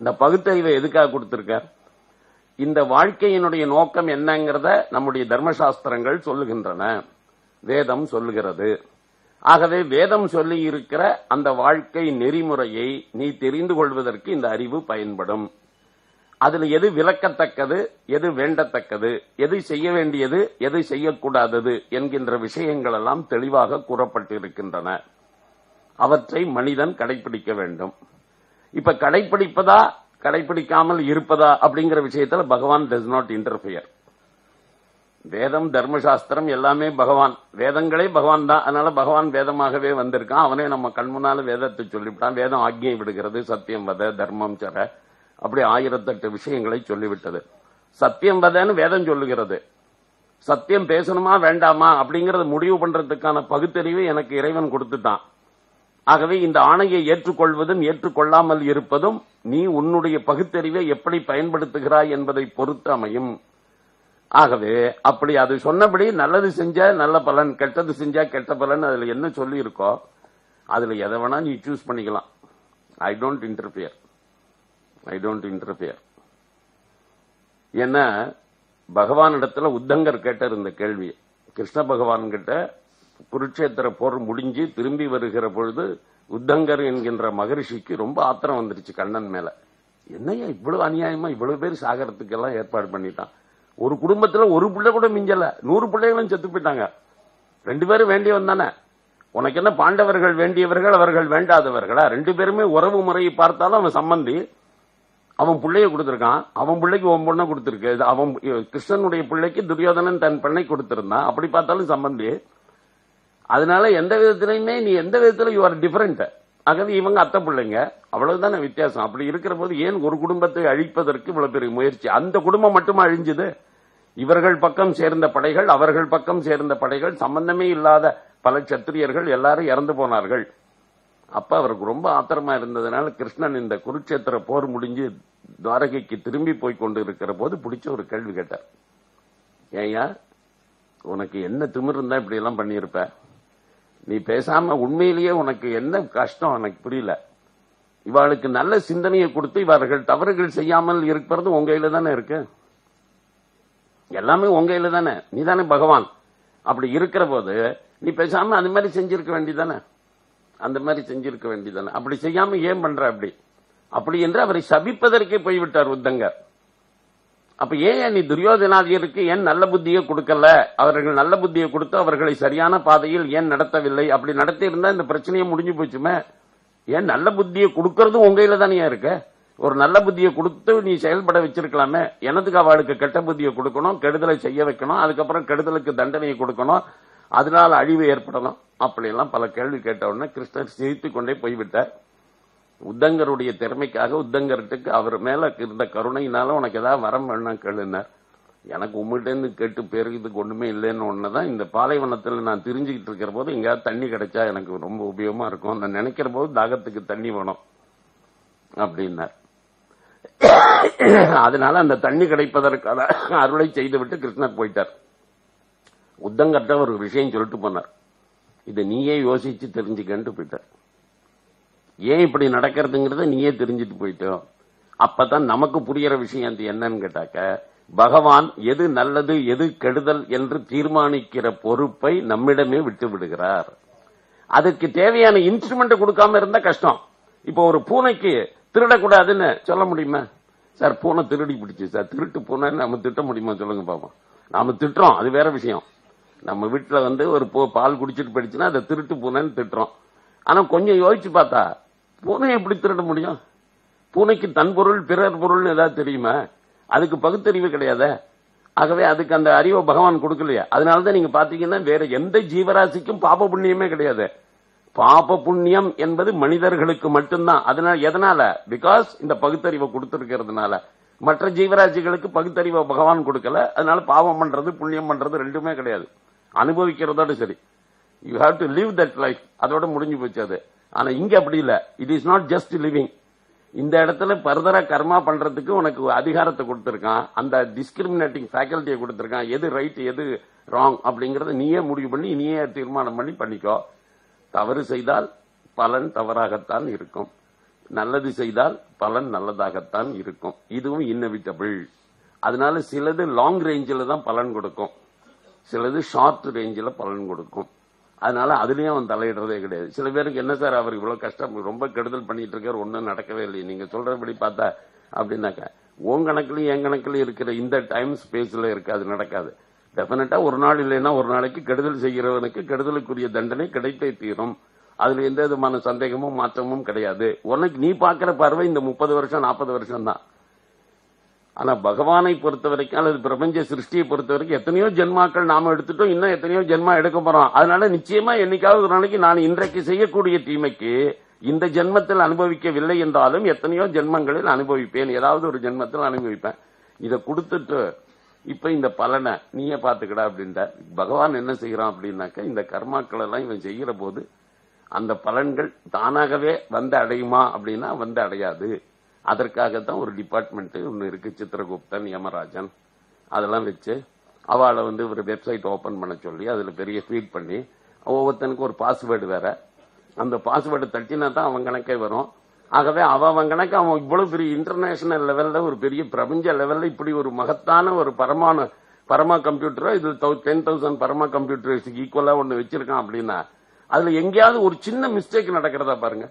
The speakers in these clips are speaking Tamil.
இந்த பகுத்தறிவை எதுக்காக கொடுத்திருக்கார்? இந்த வாழ்க்கையினுடைய நோக்கம் என்னங்கிறத நம்முடைய தர்மசாஸ்திரங்கள் சொல்லுகின்றன, வேதம் சொல்லுகிறது. ஆகவே வேதம் சொல்லி இருக்கிற அந்த வாழ்க்கை நெறிமுறையை நீ தெரிந்து கொள்வதற்கு இந்த அறிவு பயன்படும். அதுல எது விலக்கத்தக்கது, எது வேண்டத்தக்கது, எது செய்ய வேண்டியது, எது செய்யக்கூடாதது என்கின்ற விஷயங்கள் எல்லாம் தெளிவாக கூறப்பட்டிருக்கின்றன. அவற்றை மனிதன் கடைபிடிக்க வேண்டும். இப்ப கடைபிடிப்பதா கடைபிடிக்காமல் இருப்பதா அப்படிங்கிற விஷயத்துல பகவான் டஸ் நாட் இன்டர்ஃபியர். வேதம் தர்மசாஸ்திரம் எல்லாமே பகவான், வேதங்களே பகவான் தான். அதனால பகவான் வேதமாகவே வந்திருக்கான். அவனே நம்ம கண்முன்னால வேதத்தை சொல்லிவிட்டான். வேதம் ஆக்ஞை விடுகிறது, சத்தியம் வத தர்மம் சர, அப்படி 1008 விஷயங்களை சொல்லிவிட்டது. சத்தியம் வதன்னு வேதம் சொல்லுகிறது. சத்தியம் பேசணுமா வேண்டாமா அப்படிங்கறத முடிவு பண்றதுக்கான பகுத்தறிவு எனக்கு இறைவன் கொடுத்துட்டான். ஆகவே இந்த ஆணையை ஏற்றுக்கொள்வதும் ஏற்றுக்கொள்ளாமல் இருப்பதும் நீ உன்னுடைய பகுத்தறிவை எப்படி பயன்படுத்துகிறாய் என்பதை பொறுத்து அமையும். ஆகவே அப்படி அது சொன்னபடி நல்லது செஞ்சா நல்ல பலன், கெட்டது செஞ்சா கெட்ட பலன், அதுல என்ன சொல்லி இருக்கோ அதுல எதை வேணா நீ சூஸ் பண்ணிக்கலாம். I don't interfere. ஏன்னா பகவான் இடத்துல உத்தங்கர் கேட்டார் இந்த கேள்வி. கிருஷ்ண பகவான் கிட்ட குருட்சேத்திர போர் முடிஞ்சு திரும்பி வருகிற பொழுது உத்தங்கர் என்கின்ற மகரிஷிக்கு ரொம்ப ஆத்திரம் வந்துருச்சு கண்ணன் மேல. என்னையா இவ்வளவு அநியாயமா இவ்வளவு பேர் சாகரத்துக்கு எல்லாம் ஏற்பாடு பண்ணிட்டான். ஒரு குடும்பத்துல ஒரு பிள்ளை கூட மிஞ்சல, 100 பிள்ளைகளும் செத்து போயிட்டாங்க. 2 பேரும் வேண்டியவன் தானே. உனக்கு என்ன பாண்டவர்கள் வேண்டியவர்கள் அவர்கள் வேண்டாதவர்களா? 2 பேருமே உறவு முறையை பார்த்தாலும் அவன் சம்பந்தி. அவன் பிள்ளைய கொடுத்திருக்கான், அவன் பிள்ளைக்கு உன் பொண்ணை கொடுத்திருக்கு. அவன் கிருஷ்ணனுடைய பிள்ளைக்கு துரியோதனன் தன் பெண்ணை கொடுத்திருந்தான். அப்படி பார்த்தாலும் சம்பந்தி. அதனால எந்த விதத்திலையுமே நீ எந்த விதத்திலும் யூ ஆர் டிஃபரெண்ட். ஆகவே இவங்க அத்தை பிள்ளைங்க, அவ்வளவுதானே வித்தியாசம். அப்படி இருக்கிற போது ஏன் ஒரு குடும்பத்தை அழிப்பதற்கு இவ்வளவு பெரிய முயற்சி? அந்த குடும்பம் மட்டுமா அழிஞ்சது? இவர்கள் பக்கம் சேர்ந்த படைகள், அவர்கள் பக்கம் சேர்ந்த படைகள், சம்பந்தமே இல்லாத பல சத்திரியர்கள் எல்லாரும் இறந்து போனார்கள். அப்ப அவருக்கு ரொம்ப ஆத்திரமா இருந்ததுனால கிருஷ்ணன் இந்த குருட்சேத்திர போர் முடிஞ்சு துவாரகைக்கு திரும்பி போய் கொண்டு இருக்கிற போது பிடிச்ச ஒரு கேள்வி கேட்டார். ஏயா உனக்கு என்ன திமிர் இருந்தா இப்படி எல்லாம் பண்ணியிருப்ப? நீ பேசாம உண்மையிலேயே உனக்கு என்ன கஷ்டம் எனக்கு புரியல. இவாளுக்கு நல்ல சிந்தனையை கொடுத்து இவர்கள் தவறுகள் செய்யாமல் இருக்கிறது உங்க கையில தானே இருக்கு. எல்லாமே உங்க கையில தானே. நீ தானே பகவான். அப்படி இருக்கிற போது நீ பேசாம அந்த மாதிரி செஞ்சிருக்க வேண்டியதானே, அந்த மாதிரி செஞ்சிருக்க வேண்டியதானே. அப்படி செய்யாம ஏன் பண்ற அப்படி என்று அவரை சபிப்பதற்கே போய்விட்டார் உத்தங்கர். அப்ப ஏன் நீ துரியோதனாதியருக்கு ஏன் நல்ல புத்தியை கொடுக்கல? அவர்கள் நல்ல புத்தியை கொடுத்து அவர்களை சரியான பாதையில் ஏன் நடத்தவில்லை? அப்படி நடத்தி இருந்தா இந்த பிரச்சனையை முடிஞ்சு போச்சுமே. ஏன் நல்ல புத்தியை கொடுக்கறதும் உங்க கையில தானே இருக்க. ஒரு நல்ல புத்தியை கொடுத்து நீ செயல்பட வச்சிருக்கலாமே. எனத்துக்கு அவளுக்கு கெட்ட புத்தியை கொடுக்கணும், கெடுதலை செய்ய வைக்கணும், அதுக்கப்புறம் கெடுதலுக்கு தண்டனையை கொடுக்கணும், அதனால அழிவு ஏற்படணும். அப்படி எல்லாம் பல கேள்வி கேட்ட உடனே கிருஷ்ணர் சிரித்துக் கொண்டே போய்விட்டார். உத்தங்கருடைய திறமைக்காக உத்தங்கருக்கு அவர் மேல இருந்த கருணையினால உனக்கு ஏதாவது வரம் வேணும் கேளுனார். எனக்கு உங்கள்கிட்ட இருந்து கேட்டு பேருக்கு ஒண்ணுமே இல்லைன்னு ஒண்ணுதான். இந்த பாலைவனத்தில் நான் தெரிஞ்சுக்கிட்டு இருக்கிற போது எங்கேயாவது தண்ணி கிடைச்சா எனக்கு ரொம்ப உபயோகமா இருக்கும். நான் நினைக்கிற போது தாகத்துக்கு தண்ணி வேணும் அப்படின்னார். அதனால அந்த தண்ணி கிடைப்பதற்கான அருளை செய்துவிட்டு கிருஷ்ணர் போயிட்டார். உத்தங்கர்ட்ட ஒரு விஷயம் சொல்லிட்டு போனார். இதை நீயே யோசிச்சு தெரிஞ்சுக்கன்ட்டு போயிட்டார். ஏன் இப்படி நடக்கிறதுங்கிறத நீயே தெரிஞ்சுட்டு போயிட்டோம். அப்பதான் நமக்கு புரியற விஷயம் அது என்னன்னு கேட்டாக்க, பகவான் எது நல்லது எது கெடுதல் என்று தீர்மானிக்கிற பொறுப்பை நம்மிடமே விட்டு விடுகிறார். அதுக்கு தேவையான இன்ஸ்ட்ருமெண்ட் கொடுக்காம இருந்தா கஷ்டம். இப்போ ஒரு பூனைக்கு திருடக்கூடாதுன்னு சொல்ல முடியுமா? சார் பூனை திருடி பிடிச்சு சார், திருட்டு பூனை நம்ம திட்ட முடியுமா சொல்லுங்க பாப்போம். நாம திட்டுறோம், அது வேற விஷயம். நம்ம வீட்டுல ஒரு பால் குடிச்சிட்டு போயிடுச்சுன்னா அதை திருட்டு பூனைன்னு திட்டுறோம். ஆனா கொஞ்சம் யோசிச்சு பார்த்தா பூனை எப்படி திருட முடியும்? பூனைக்கு தன் பொருள் பிறர் பொருள் ஏதாவது தெரியுமா? அதுக்கு பகுத்தறிவு கிடையாது. ஆகவே அதுக்கு அந்த அறிவை பகவான் கொடுக்கலையா? அதனாலதான் நீங்க பாத்தீங்கன்னா வேற எந்த ஜீவராசிக்கும் பாப புண்ணியமே கிடையாது. பாப புண்ணியம் என்பது மனிதர்களுக்கு மட்டும்தான். அதனால எதனால? பிகாஸ் இந்த பகுத்தறிவை கொடுத்திருக்கிறதுனால. மற்ற ஜீவராசிகளுக்கு பகுத்தறிவை பகவான் கொடுக்கல. அதனால பாவம் பண்றது புண்ணியம் பண்றது ரெண்டுமே கிடையாது. அனுபவிக்கிறதோட சரி. You have to live that life. அதோட முடிஞ்சு போச்சு அது. ஆனா இங்க அப்படி இல்ல. It is not just living. இந்த இடத்துல பர்தரா கர்மா பண்றதுக்கு உனக்கு அதிகாரத்தை கொடுத்திருக்கான். அந்த டிஸ்கிரிமினேட்டிங் ஃபேக்கல்ட்டியை கொடுத்திருக்கான். எது ரைட் எது ராங் அப்படிங்கறத நீயே முடிவு பண்ணி நீயே தீர்மானம் பண்ணிக்கோ. தவறு செய்தால் பலன் தவறாகத்தான் இருக்கும். நல்லது செய்தால் பலன் நல்லதாகத்தான் இருக்கும். இதுவும் இன்னெவிட்டபிள். அதனால சிலது லாங் ரேஞ்சில் தான் பலன் கொடுக்கும், சிலது ஷார்ட் ரேஞ்சில் பலன் கொடுக்கும். அதனால அதுலயும் அவன் தலையிடுறதே கிடையாது. சில பேருக்கு என்ன சார் அவர் இவ்வளவு கஷ்டம் ரொம்ப கெடுதல் பண்ணிட்டு இருக்காரு, ஒன்னும் நடக்கவே இல்லை, நீங்க சொல்றபடி பார்த்தா அப்படின்னாக்க உன் கணக்குலயும் என் கணக்குலயும் இருக்கிற இந்த டைம் ஸ்பேஸ்ல இருக்காது, நடக்காது. டெபினட்டா ஒரு நாள் இல்லைன்னா ஒரு நாளைக்கு கெடுதல் செய்கிறவனுக்கு கெடுதலுக்குரிய தண்டனை கிடைத்தே தீரும். அதுல எந்த விதமான சந்தேகமும் மாற்றமும் கிடையாது. உனக்கு நீ பாக்குற பார்வை இந்த 30 வருஷம் 40 வருஷம் தான். ஆனா பகவானை பொறுத்த வரைக்கும் அல்லது பிரபஞ்ச சிருஷ்டியை பொறுத்த வரைக்கும் எத்தனையோ ஜென்மாக்கள் நாம எடுத்துட்டோம், இன்னும் எத்தனையோ ஜென்மா எடுக்க போறோம். அதனால நிச்சயமா என்னைக்காவது ஒரு நாளைக்கு நான் இன்றைக்கு செய்யக்கூடிய தீமைக்கு இந்த ஜென்மத்தில் அனுபவிக்கவில்லை என்றாலும் எத்தனையோ ஜென்மங்களில் அனுபவிப்பேன், ஏதாவது ஒரு ஜென்மத்தில் அனுபவிப்பேன். இதை கொடுத்துட்டு இப்ப இந்த பலனை நீயே பாத்துக்கடா அப்படின்ற பகவான் என்ன செய்யறான் அப்படின்னாக்க, இந்த கர்மாக்கள் எல்லாம் இவன் செய்கிற போது அந்த பலன்கள் தானாகவே வந்து அடையுமா அப்படின்னா வந்து அடையாது. அதற்காகத்தான் ஒரு டிபார்ட்மெண்ட் ஒன்னு இருக்கு, சித்திரகுப்தன், யமராஜன், அதெல்லாம் வச்சு அவளை ஒரு வெப்சைட் ஓபன் பண்ண சொல்லி அதுல பெரிய ஃபீட் பண்ணி ஒவ்வொருத்தனுக்கு ஒரு பாஸ்வேர்டு வேற, அந்த பாஸ்வேர்டு தட்டினா தான் அவன் கணக்கே வரும். ஆகவே அவன் கணக்கு அவன் இவ்வளவு பெரிய இன்டர்நேஷனல் லெவல்ல ஒரு பெரிய பிரபஞ்ச லெவல்ல இப்படி ஒரு மகத்தான ஒரு பரமா கம்ப்யூட்டரோ இது 10,000 பரமா கம்ப்யூட்டர்ஸுக்கு ஈக்குவலா ஒன்னு வச்சிருக்கான் அப்படின்னா அதுல எங்கேயாவது ஒரு சின்ன மிஸ்டேக் நடக்கிறதா பாருங்க.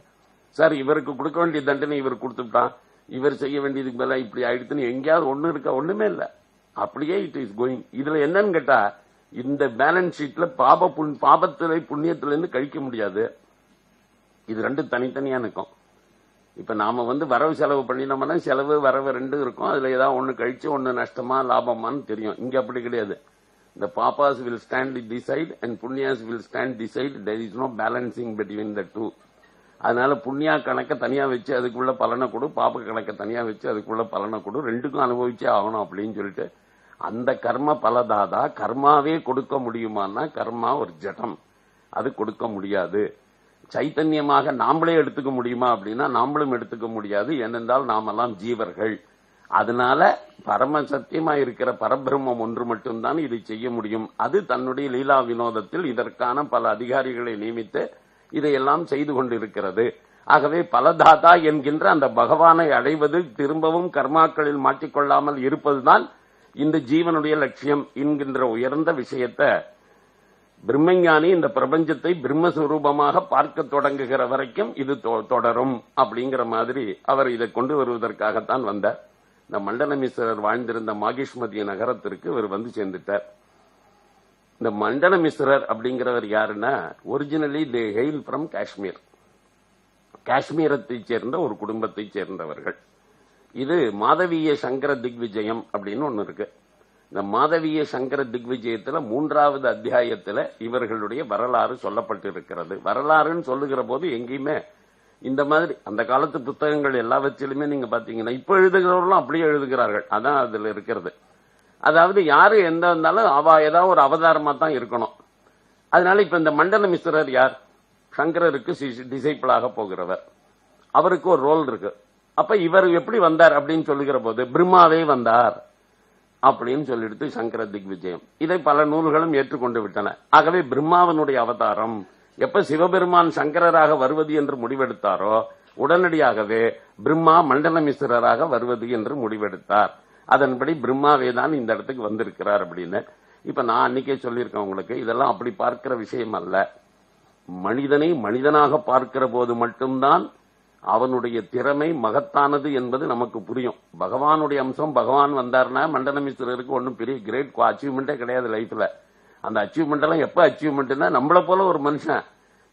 சார் இவருக்கு கொடுக்க வேண்டிய தண்டனை இவர் கொடுத்துட்டான், இவர் செய்ய வேண்டியதுக்கு மேல இப்படி ஆயிடுச்சுன்னு எங்கேயாவது ஒண்ணு இருக்கா? ஒண்ணுமே இல்ல, அப்படியே இட் இஸ் கோயிங். இதுல என்னன்னு கேட்டா இந்த பேலன்ஸ் ஷீட்ல பாபத்திலே புண்ணியத்திலிருந்து கழிக்க முடியாது. இது ரெண்டும் தனித்தனியா இருக்கும். இப்ப நாம வரவு செலவு பண்ணினோம்னா செலவு வரவு ரெண்டும் இருக்கும், அதுல ஏதாவது ஒண்ணு கழிச்சு ஒண்ணு நஷ்டமா லாபமான்னு தெரியும். இங்க அப்படி கிடையாது. The papas will stand this side and punyas will stand this side. There is no balancing between the two. அதனால புண்ணியா கணக்க தனியா வச்சு அதுக்குள்ள பலனை கொடு, பாப்ப கணக்க தனியா வச்சு அதுக்குள்ள பலனை கொடு, ரெண்டுக்கும் அனுபவிச்சே ஆகணும் அப்படின்னு சொல்லிட்டு அந்த கர்ம பலதாதா கர்மாவே கொடுக்க முடியுமான்னா கர்மா ஒரு ஜடம், அது கொடுக்க முடியாது. சைத்தன்யமாக நாமளே எடுத்துக்க முடியுமா அப்படின்னா நாமளும் எடுத்துக்க முடியாது. ஏனென்றால் நாமெல்லாம் ஜீவர்கள். அதனால பரம சத்தியமா இருக்கிற பரபிரம்மம் ஒன்று மட்டும்தான் இதை செய்ய முடியும். அது தன்னுடைய லீலா வினோதத்தில் இதற்கான பல அதிகாரிகளை நியமித்து இதையெல்லாம் செய்து கொண்டிருக்கிறது. ஆகவே பலதாதா என்கின்ற அந்த பகவானை அடைவது, திரும்பவும் கர்மாக்களில் மாட்டிக்கொள்ளாமல் இருப்பதுதான் இந்த ஜீவனுடைய லட்சியம் என்கின்ற உயர்ந்த விஷயத்தை பிரம்மஞானி இந்த பிரபஞ்சத்தை பிரம்மஸ்வரூபமாக பார்க்க தொடங்குகிற வரைக்கும் இது தொடரும் அப்படிங்கிற மாதிரி அவர் இதை கொண்டு வருவதற்காகத்தான் வந்தார். இந்த மண்டனமிஸ்ரர் வாழ்ந்திருந்த மாகிஷ்மதி நகரத்திற்கு இவர் சேர்ந்துட்டார். இந்த மண்டனமிஸ்ரர் அப்படிங்கிறவர் யாருன்னா originally they hail from Kashmir, காஷ்மீரத்தை சேர்ந்த ஒரு குடும்பத்தை சேர்ந்தவர்கள். இது மாதவிய சங்கர திக்விஜயம் அப்படின்னு ஒன்னு இருக்கு. இந்த மாதவிய சங்கர திக்விஜயத்துல 3வது அத்தியாயத்துல இவர்களுடைய வரலாறு சொல்லப்பட்டிருக்கிறது. வரலாறுன்னு சொல்லுகிற போது எங்கேயுமே இந்த மாதிரி அந்த காலத்து புத்தகங்கள் எல்லாவற்றிலுமே நீங்க பாத்தீங்கன்னா இப்ப எழுதுகிறவர்களும் அப்படியே எழுதுகிறார்கள். அதான் அதுல இருக்கிறது. அதாவது யாரு எந்த இருந்தாலும் அவ ஏதாவது ஒரு அவதாரமா தான் இருக்கணும். அதனால இப்ப இந்த மண்டனமிஸ்ரர் யார்? சங்கரருக்கு டிசைபிளாக போகிறவர். அவருக்கு ஒரு ரோல் இருக்கு. அப்ப இவர் எப்படி வந்தார் அப்படின்னு சொல்லுகிற போது பிரம்மாவே வந்தார் அப்படின்னு சொல்லிட்டு சங்கர திக்விஜயம். இதை பல நூல்களும் ஏற்றுக்கொண்டு விட்டன. ஆகவே பிரம்மாவனுடைய அவதாரம் எப்ப சிவபெருமான் சங்கரராக வருவது என்று முடிவெடுத்தாரோ உடனடியாகவே பிரம்மா மண்டனமிஸ்ரராக வருவது என்று முடிவெடுத்தார். அதன்படி பிரம்மாவே தான் இந்த இடத்துக்கு வந்திருக்கிறார் அப்படின்னு. இப்ப நான் அன்னைக்கே சொல்லியிருக்கேன் உங்களுக்கு, இதெல்லாம் அப்படி பார்க்கிற விஷயம் அல்ல. மனிதனை மனிதனாக பார்க்கிற போது மட்டும்தான் அவனுடைய திறமை மகத்தானது என்பது நமக்கு புரியும். பகவானுடைய அம்சம், பகவான் வந்தார்னா மண்டனமிஸ்ரருக்கு ஒன்னும் பெரிய கிரேட் அச்சீவ்மெண்டே கிடையாது லைஃப்ல. அந்த அச்சீவ்மெண்ட் எல்லாம் எப்ப அச்சீவ்மெண்ட்னா நம்மள போல ஒரு மனுஷன்,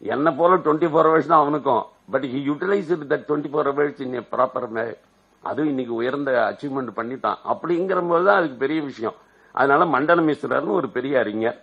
என்ன போல 24 hours தான் அவனுக்கும். But he utilised that 24 hours in a proper way. அது இன்னைக்கு உயர்ந்த அச்சீவ்மெண்ட் பண்ணிட்டான். அப்படிங்கிற போதுதான் அதுக்கு பெரிய விஷயம். அதனால மண்டனமிஸ்ரர்னு ஒரு பெரிய அறிஞர்.